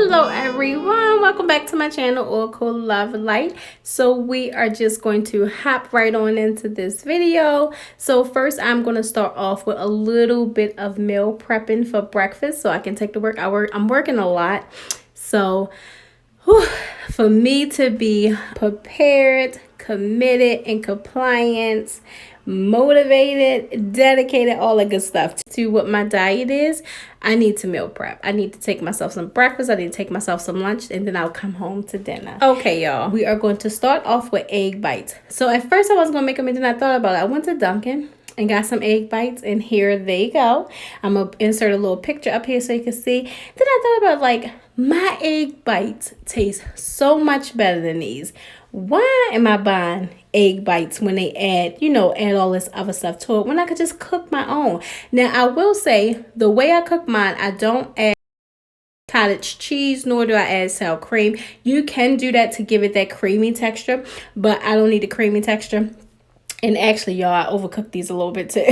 Hello everyone, welcome back to my channel, Oracle Love Light. So we are just going to hop right on into this video. So first I'm going to start off with a little bit of meal prepping for breakfast so I can take to work. I'm working a lot, so for me to be prepared, committed, and compliant, motivated, dedicated, all that good stuff to what my diet is, I need to meal prep. I need to take myself some breakfast, I need to take myself some lunch, and then I'll come home to dinner. Okay, y'all, we are going to start off with egg bites. So at first I was going to make them, and then I thought about it. I went to Dunkin' and got some egg bites, and here they go. I'm going to insert a little picture up here so you can see. Then I thought about, like, my egg bites taste so much better than these. Why am I buying egg bites when they add all this other stuff to it when I could just cook my own? Now, I will say, the way I cook mine, I don't add cottage cheese, nor do I add sour cream. You can do that to give it that creamy texture, but I don't need the creamy texture. And actually, y'all, I overcooked these a little bit too.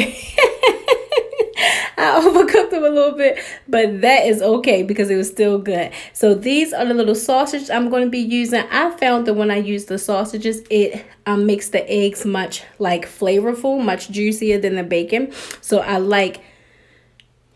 I overcooked them a little bit, but that is okay because it was still good. So these are the little sausages I'm going to be using. I found that when I use the sausages, it makes the eggs much flavorful, much juicier than the bacon. So I like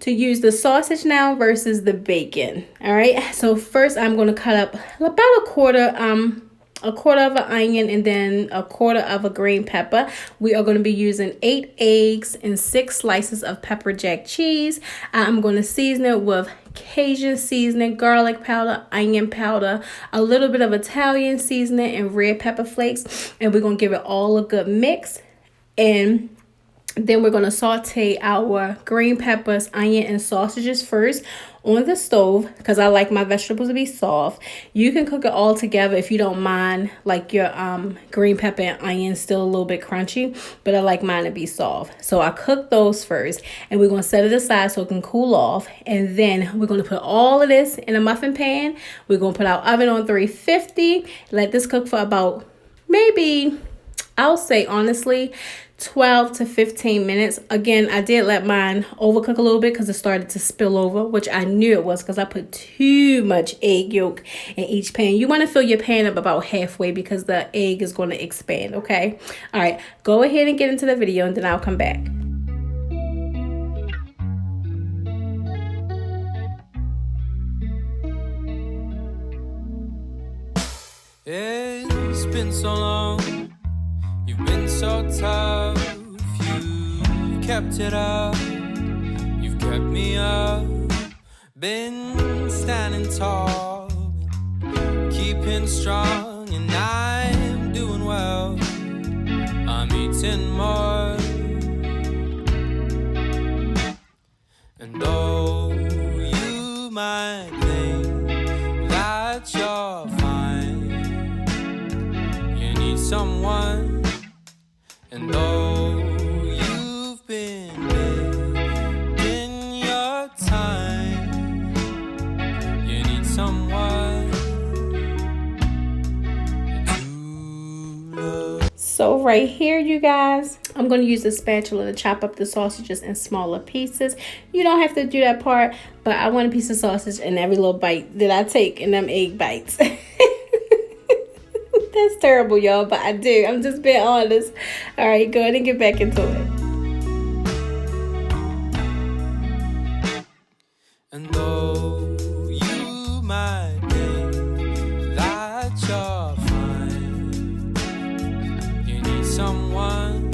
to use the sausage now versus the bacon. All right. So first I'm going to cut up about a quarter of an onion and then a quarter of a green pepper. We are going to be using 8 eggs and 6 slices of pepper jack cheese. I'm going to season it with Cajun seasoning, garlic powder, onion powder, a little bit of Italian seasoning, and red pepper flakes. And we're going to give it all a good mix. And then we're going to saute our green peppers, onion, and sausages first on the stove because I like my vegetables to be soft. You can cook it all together if you don't mind your green pepper and onion still a little bit crunchy, but I like mine to be soft. So I cook those first, and we're going to set it aside so it can cool off. And then we're going to put all of this in a muffin pan. We're going to put our oven on 350. Let this cook for about maybe, I'll say honestly, 12 to 15 minutes. Again, I did let mine overcook a little bit because it started to spill over, which I knew it was because I put too much egg yolk in each pan. You want to fill your pan up about halfway because the egg is going to expand, okay? All right, go ahead and get into the video, and then I'll come back. It's been so long. You've been so tough, you've kept it up, you've kept me up, been standing tall, keeping strong, and I'm doing well, I'm eating more, and though you might think that you're fine, you need someone. And though you've been in your time, you need someone to love. So right here, you guys, I'm going to use a spatula to chop up the sausages in smaller pieces. You don't have to do that part, but I want a piece of sausage in every little bite that I take in them egg bites. That's terrible, y'all, but I do. I'm just being honest. All right, go ahead and get back into it. And though you might think that you're fine, you need someone.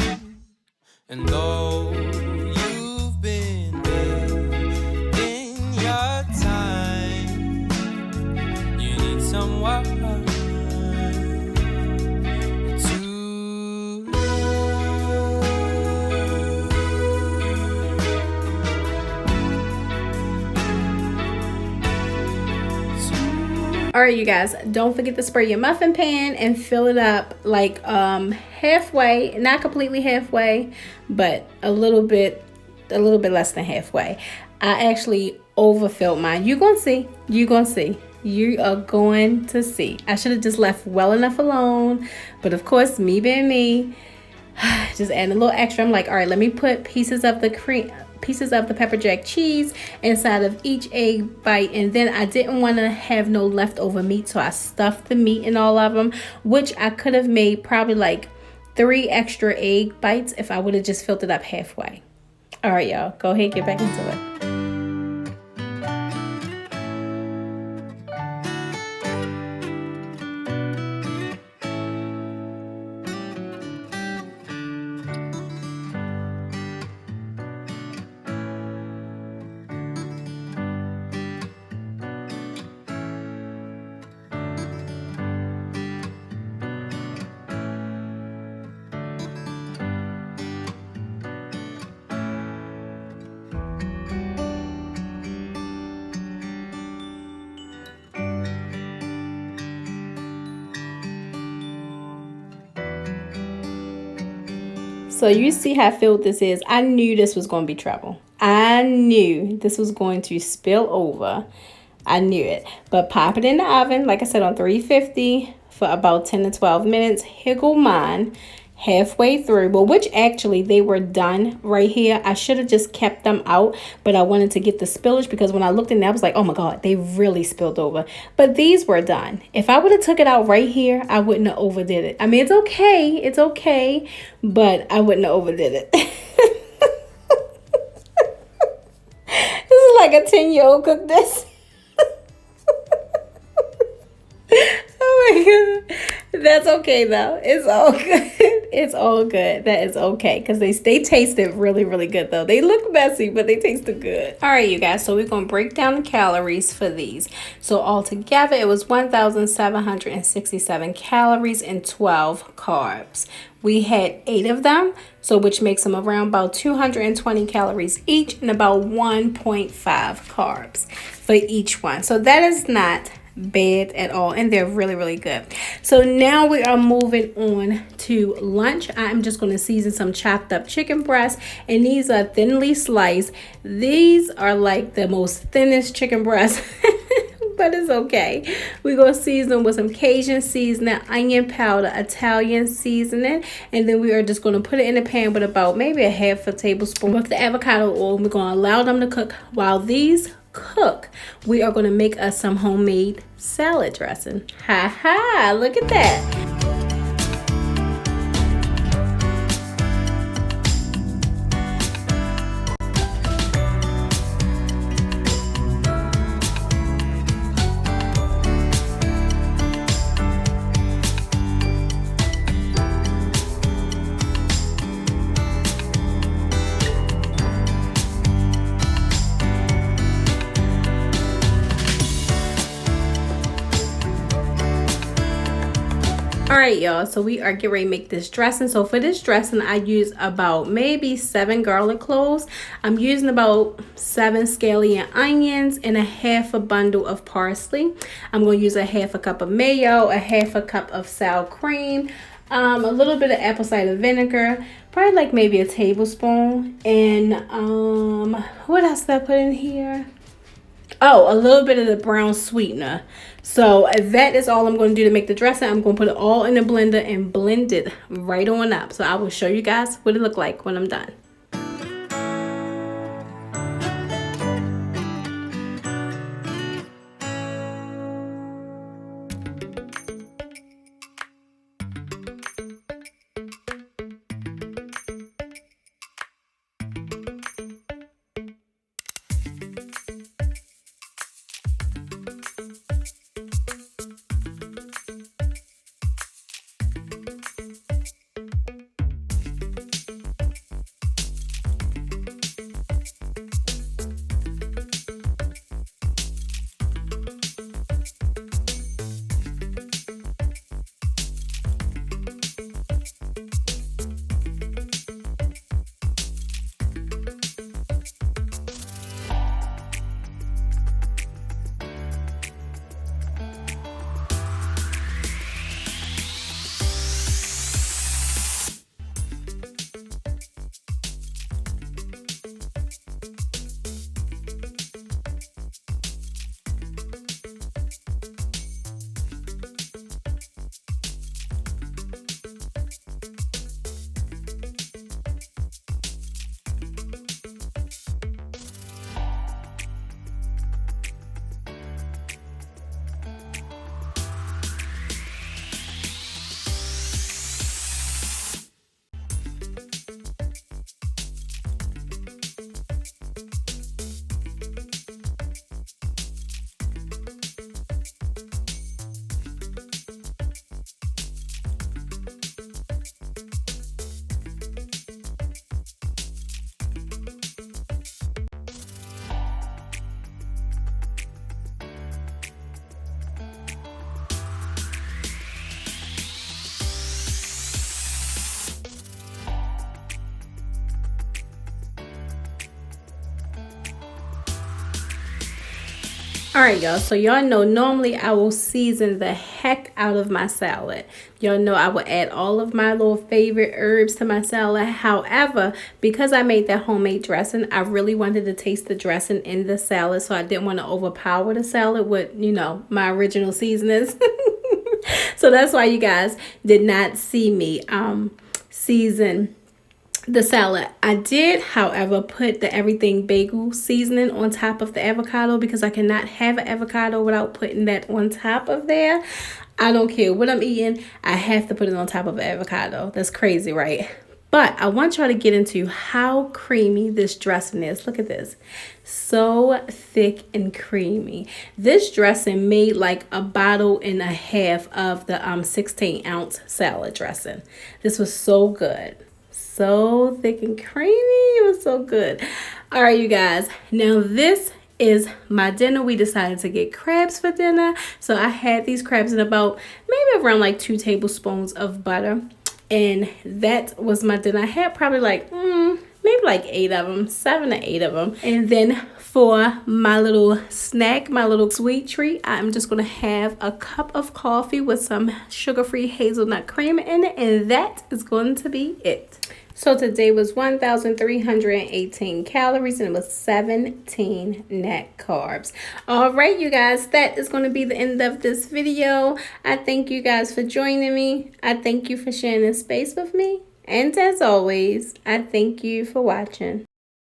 And though you've been in your time, you need someone. All right, you guys, don't forget to spray your muffin pan and fill it up halfway, not completely halfway, but a little bit less than halfway. I actually overfilled mine. You're going to see. You are going to see. I should have just left well enough alone, but of course, me being me, just adding a little extra. I'm like, all right, let me put pieces of the cream pieces of the pepper jack cheese inside of each egg bite, and then I didn't want to have no leftover meat, so I stuffed the meat in all of them, which I could have made probably like 3 extra egg bites if I would have just filled it up halfway. All right, y'all, go ahead, get back into it. So you see how filled this is. I knew this was going to be trouble. I knew this was going to spill over. I knew it. But pop it in the oven, like I said, on 350 for about 10 to 12 minutes. Here go mine. Halfway through, well, which actually they were done right here. I should have just kept them out, but I wanted to get the spillage because when I looked in there, I was like, oh my God, they really spilled over. But these were done. If I would have took it out right here, I wouldn't have overdid it. I mean, it's okay, but I wouldn't have overdid it. This is like a 10-year-old cooked this. Oh my God. That's okay though. It's all good. It's all good. That is okay because they tasted really, really good though. They look messy, but they tasted good. All right, you guys. So we're going to break down the calories for these. So altogether, it was 1,767 calories and 12 carbs. We had 8 of them, so which makes them around about 220 calories each and about 1.5 carbs for each one. So that is not bad at all, and they're really, really good. So now we are moving on to lunch. I'm just going to season some chopped up chicken breasts, and these are thinly sliced. These are like the most thinnest chicken breasts but it's okay. We're going to season them with some Cajun seasoning, onion powder, Italian seasoning, and then we are just going to put it in a pan with about maybe a half a tablespoon of the avocado oil. We're going to allow them to cook. While these cook, we are going to make us some homemade salad dressing. Ha ha, look at that. All right, y'all, so we are getting ready to make this dressing. So for this dressing, I use about maybe 7 garlic cloves. I'm using about 7 scallion onions and a half a bundle of parsley. I'm going to use a half a cup of mayo, a half a cup of sour cream, a little bit of apple cider vinegar, probably like maybe a tablespoon, and what else did I put in here? Oh, a little bit of the brown sweetener. So that is all I'm going to do to make the dressing. I'm going to put it all in the blender and blend it right on up. So I will show you guys what it look like when I'm done. All right, y'all. So y'all know normally I will season the heck out of my salad. Y'all know I will add all of my little favorite herbs to my salad. However, because I made that homemade dressing, I really wanted to taste the dressing in the salad. So I didn't want to overpower the salad with, you know, my original seasonings. So that's why you guys did not see me season the salad. I did, however, put the everything bagel seasoning on top of the avocado because I cannot have an avocado without putting that on top of there. I don't care what I'm eating, I have to put it on top of an avocado. That's crazy, right? But I want y'all to get into how creamy this dressing is. Look at this. So thick and creamy. This dressing made like a bottle and a half of the 16-ounce salad dressing. This was so good. So thick and creamy. It was so good. All right, you guys. Now this is my dinner. We decided to get crabs for dinner. So I had these crabs in about maybe around like 2 tablespoons of butter. And that was my dinner. I had probably like maybe like 8 of them, 7 or 8 of them. And then for my little snack, my little sweet treat, I'm just going to have a cup of coffee with some sugar-free hazelnut cream in it. And that is going to be it. So today was 1,318 calories and it was 17 net carbs. All right, you guys, that is going to be the end of this video. I thank you guys for joining me. I thank you for sharing this space with me. And as always, I thank you for watching.